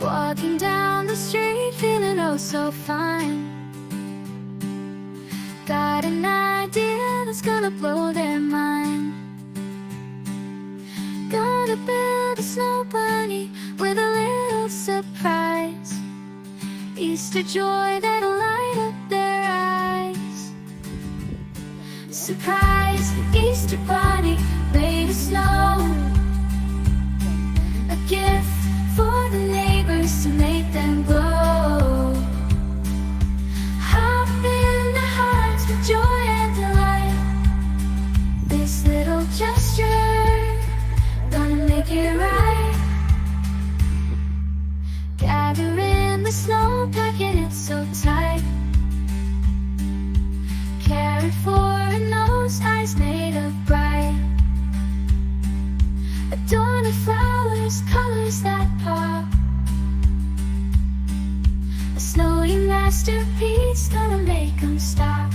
Walking down the street, feeling oh so fine. Got an idea that's gonna blow their mind. Gonna build a snow bunny with a little surprise. Easter joy that'll light up their eyes. Surprise, the Easter bunny made of snow. A gift for the neighbors to make them glow. Hop in their hearts with joy and delight. This little gesture gonna make it right. Gather in the snow packet, it's so tight. Carrot for a nose, eyes made of bright. Adorn with flowers, colors that pop. A snowy masterpiece gonna make 'em stop.